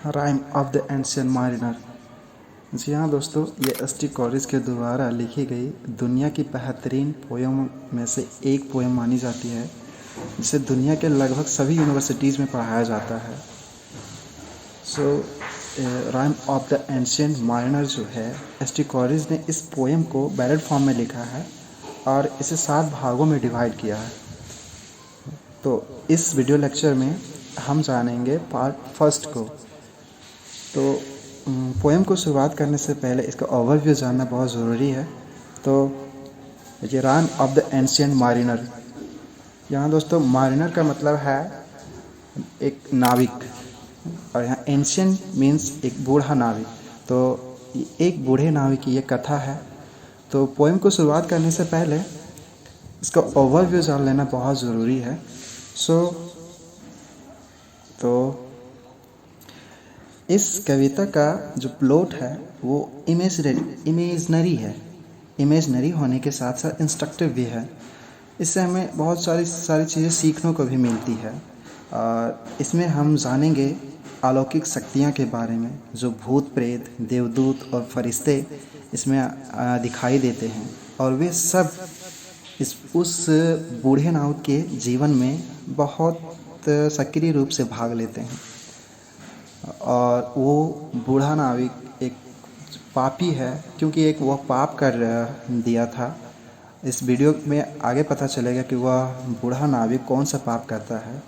Rhyme of the ancient mariner. जी हाँ दोस्तों, ये एस.टी. कॉलेज के द्वारा लिखी गई दुनिया की बेहतरीन पोयम में से एक पोयम मानी जाती है, जिसे दुनिया के लगभग सभी यूनिवर्सिटीज़ में पढ़ाया जाता है। राइम ऑफ द एंशिएंट मारिनर जो है, एस.टी. कॉलेज ने इस पोयम को बैलेट फॉर्म में लिखा है और इसे 7 भागों में डिवाइड किया है। तो इस वीडियो लेक्चर में हम जानेंगे पार्ट फर्स्ट को। तो पोएम को शुरुआत करने से पहले इसका ओवरव्यू जानना बहुत ज़रूरी है। तो ये राइम ऑफ द एंशिएंट मारिनर, यहाँ दोस्तों मारिनर का मतलब है एक नाविक, और यहाँ एंशिएंट मीन्स एक बूढ़ा नाविक। तो ये एक बूढ़े नाविक की ये कथा है। तो पोएम को शुरुआत करने से पहले इसका ओवरव्यू जान लेना बहुत ज़रूरी है। तो इस कविता का जो प्लॉट है वो इमेजनरी है। इमेजनरी होने के साथ साथ इंस्ट्रक्टिव भी है। इससे हमें बहुत सारी चीज़ें सीखने को भी मिलती है। और इसमें हम जानेंगे अलौकिक शक्तियाँ के बारे में, जो भूत प्रेत, देवदूत और फरिश्ते इसमें दिखाई देते हैं, और वे सब उस बूढ़े नाविक के जीवन में बहुत सक्रिय रूप से भाग लेते हैं। और वो बूढ़ा नाविक एक पापी है, क्योंकि वह पाप कर दिया था। इस वीडियो में आगे पता चलेगा कि वह बूढ़ा नाविक कौन सा पाप करता है।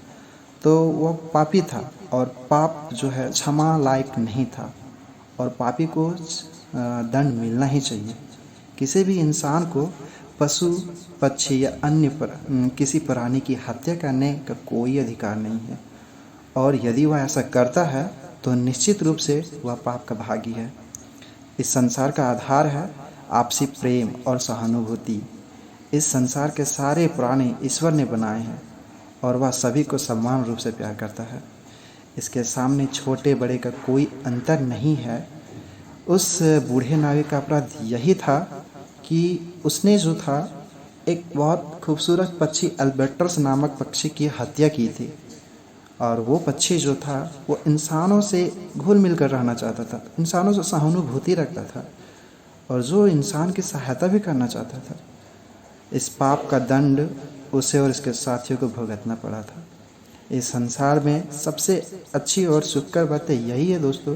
तो वह पापी था, और पाप जो है क्षमा लायक नहीं था, और पापी को दंड मिलना ही चाहिए। किसी भी इंसान को पशु, पक्षी या अन्य किसी प्राणी की हत्या करने का कोई अधिकार नहीं है, और यदि वह ऐसा करता है तो निश्चित रूप से वह पाप का भागी है। इस संसार का आधार है आपसी प्रेम और सहानुभूति। इस संसार के सारे प्राणी ईश्वर ने बनाए हैं, और वह सभी को समान रूप से प्यार करता है। इसके सामने छोटे बड़े का कोई अंतर नहीं है। उस बूढ़े नाविक का अपराध यही था कि उसने जो था एक बहुत खूबसूरत पक्षी अल्बर्टस नामक पक्षी की हत्या की थी, और वो पक्षी जो था वो इंसानों से घुल मिल कर रहना चाहता था, इंसानों से सहानुभूति रखता था, और जो इंसान की सहायता भी करना चाहता था। इस पाप का दंड उसे और इसके साथियों को भुगतना पड़ा था। इस संसार में सबसे अच्छी और सुखकर बात यही है दोस्तों,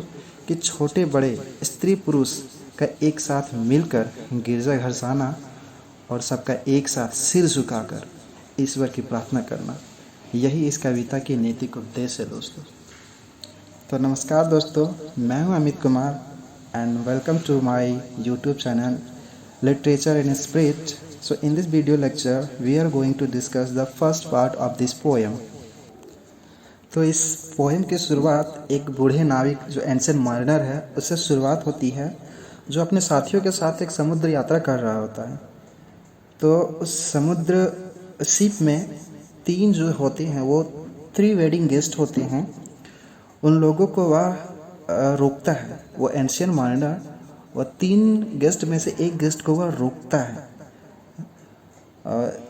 कि छोटे बड़े, स्त्री पुरुष का एक साथ मिलकर गिरजाघर जाना, और सबका एक साथ सिर झुकाकर ईश्वर की प्रार्थना करना, यही इस कविता की नैतिक उद्देश्य है दोस्तों। तो नमस्कार दोस्तों, मैं हूं Amit Kumar, and welcome to my YouTube channel literature in spirit. So in this video lecture we are going to discuss the first part of this poem. तो इस पोएम की शुरुआत एक बूढ़े नाविक जो एंशिएंट मारिनर है उससे शुरुआत होती है, जो अपने साथियों के साथ एक समुद्र यात्रा कर रहा होता है। तो उस समुद्र शिप में 3 जो होते हैं वो 3 वेडिंग गेस्ट होते हैं। उन लोगों को वह रोकता है। वो एंशिएंट मारिनर वह 3 गेस्ट में से एक गेस्ट को वह रोकता है।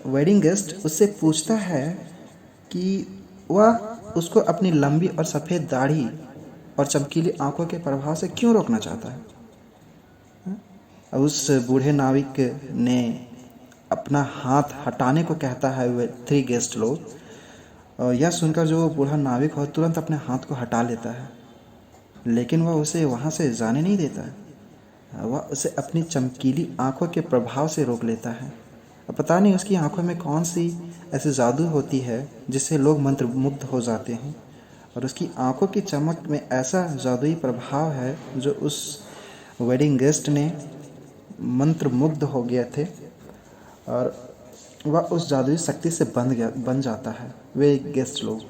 वेडिंग गेस्ट उससे पूछता है कि वह उसको अपनी लंबी और सफ़ेद दाढ़ी और चमकीली आंखों के प्रभाव से क्यों रोकना चाहता है। उस बूढ़े नाविक ने अपना हाथ हटाने को कहता है वे 3 गेस्ट लोग। यह सुनकर जो बूढ़ा नाविक हो तुरंत अपने हाथ को हटा लेता है, लेकिन वह उसे वहाँ से जाने नहीं देता है। वह उसे अपनी चमकीली आंखों के प्रभाव से रोक लेता है। पता नहीं उसकी आंखों में कौन सी ऐसी जादू होती है जिससे लोग मंत्रमुग्ध हो जाते हैं, और उसकी आंखों की चमक में ऐसा जादुई प्रभाव है जो उस वेडिंग गेस्ट ने मंत्रमुग्ध हो गए थे, और वह उस जादुई शक्ति से बन जाता है वे गेस्ट लोग,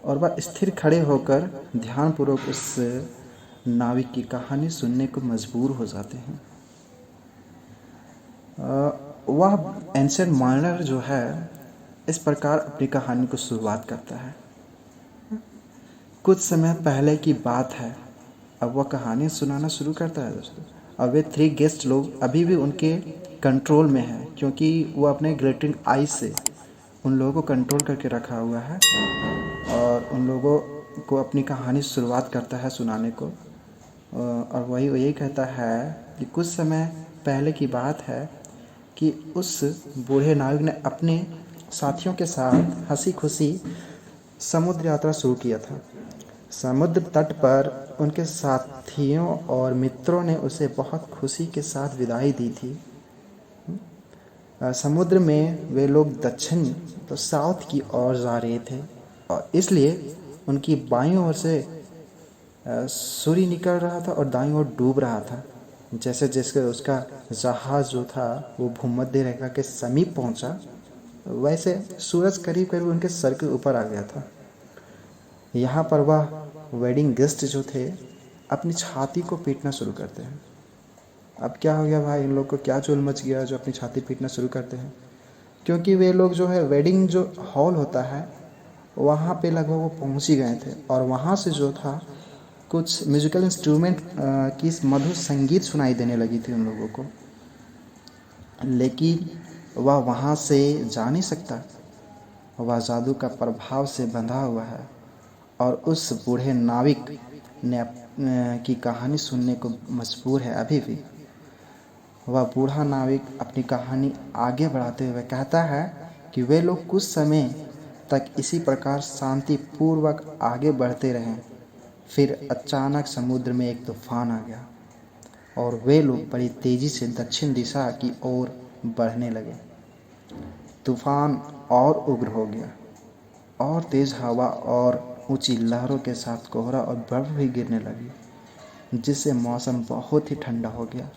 और वह स्थिर खड़े होकर ध्यानपूर्वक उस नाविक की कहानी सुनने को मजबूर हो जाते हैं। वह एंशिएंट मारिनर जो है इस प्रकार अपनी कहानी को शुरुआत करता है। कुछ समय पहले की बात है। अब वह कहानी सुनाना शुरू करता है दोस्तों। अब वे 3 गेस्ट लोग अभी भी उनके कंट्रोल में हैं, क्योंकि वो अपने ग्लिटरिंग आई से उन लोगों को कंट्रोल करके रखा हुआ है, और उन लोगों को अपनी कहानी शुरुआत करता है सुनाने को, और वही यही कहता है कि कुछ समय पहले की बात है कि उस बूढ़े नाविक ने अपने साथियों के साथ हंसी खुशी समुद्र यात्रा शुरू किया था। समुद्र तट पर उनके साथियों और मित्रों ने उसे बहुत खुशी के साथ विदाई दी थी। समुद्र में वे लोग दक्षिण तो साउथ की ओर जा रहे थे, और इसलिए उनकी बाईं ओर से सूर्य निकल रहा था और दाईं ओर डूब रहा था। जैसे जैसे उसका जहाज़ जो था वो भूमध्य रेखा के समीप पहुंचा, वैसे सूरज करीब करीब उनके सर के ऊपर आ गया था। यहाँ पर वह वेडिंग गेस्ट जो थे अपनी छाती को पीटना शुरू करते हैं। अब क्या हो गया भाई, इन लोग को क्या चुल मच गया जो अपनी छाती पीटना शुरू करते हैं? क्योंकि वे लोग जो है वेडिंग जो हॉल होता है वहाँ पे लगभग वो पहुँच ही गए थे, और वहाँ से जो था कुछ म्यूजिकल इंस्ट्रूमेंट की मधुर संगीत सुनाई देने लगी थी उन लोगों को, लेकिन वह वहाँ से जा नहीं सकता। वह जादू का प्रभाव से बंधा हुआ है, और उस बूढ़े नाविक ने की कहानी सुनने को मजबूर है अभी भी। वह बूढ़ा नाविक अपनी कहानी आगे बढ़ाते हुए कहता है कि वे लोग कुछ समय तक इसी प्रकार शांतिपूर्वक आगे बढ़ते रहे। फिर अचानक समुद्र में एक तूफान आ गया और वे लोग बड़ी तेज़ी से दक्षिण दिशा की ओर बढ़ने लगे। तूफान और उग्र हो गया, और तेज़ हवा और ऊंची लहरों के साथ कोहरा और बर्फ़ भी गिरने लगी, जिससे मौसम बहुत ही ठंडा हो गया।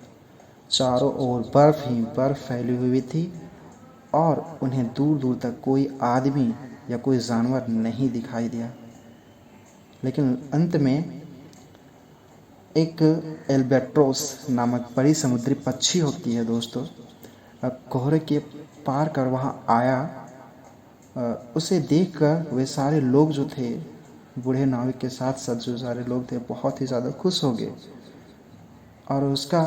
चारों ओर बर्फ़ ही बर्फ़ फैली हुई थी, और उन्हें दूर दूर तक कोई आदमी या कोई जानवर नहीं दिखाई दिया। लेकिन अंत में एक एल्बेट्रोस नामक बड़ी समुद्री पक्षी होती है दोस्तों, कोहरे के पार कर वहाँ आया। उसे देखकर वे सारे लोग जो थे, बूढ़े नाविक के साथ साथ जो सारे लोग थे, बहुत ही ज़्यादा खुश हो गए। और उसका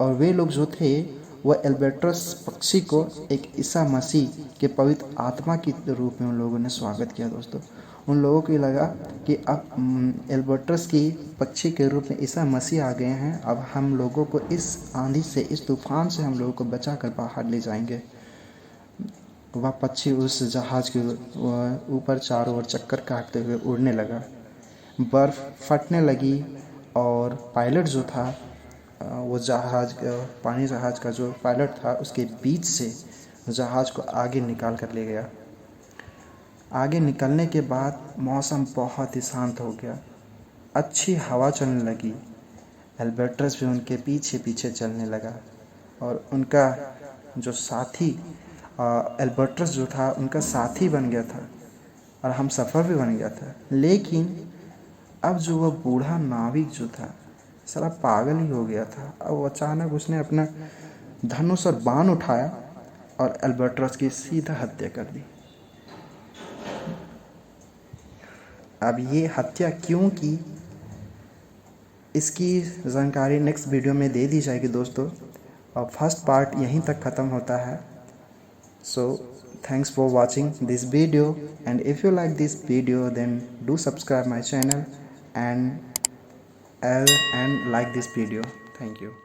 और वे लोग जो थे वह एल्बेट्रस पक्षी को एक ईसा मसीह के पवित्र आत्मा के रूप में उन लोगों ने स्वागत किया दोस्तों। उन लोगों को लगा कि अब एल्बेट्रस की पक्षी के रूप में ईसा मसीह आ गए हैं, अब हम लोगों को इस आंधी से, इस तूफान से हम लोगों को बचा कर बाहर ले जाएंगे। वह पक्षी उस जहाज़ के ऊपर चारों ओर चक्कर काटते हुए उड़ने लगा। बर्फ़ फटने लगी, और पायलट जो था वो पानी जहाज़ का जो पायलट था उसके बीच से जहाज़ को आगे निकाल कर ले गया। आगे निकलने के बाद मौसम बहुत ही शांत हो गया, अच्छी हवा चलने लगी। एल्बेट्रस भी उनके पीछे पीछे चलने लगा, और उनका जो साथी एल्बेट्रस जो था उनका साथी बन गया था, और हम सफ़र भी बन गया था। लेकिन अब जो वह बूढ़ा नाविक जो था साला पागल ही हो गया था। अब अचानक उसने अपना धनुष और बाण उठाया और एल्बेट्रस की सीधा हत्या कर दी। अब ये हत्या क्यों की, इसकी जानकारी नेक्स्ट वीडियो में दे दी जाएगी दोस्तों, और फर्स्ट पार्ट यहीं तक ख़त्म होता है। सो thanks for watching this video, and if you like this video then do subscribe my channel and like this video. Thank you.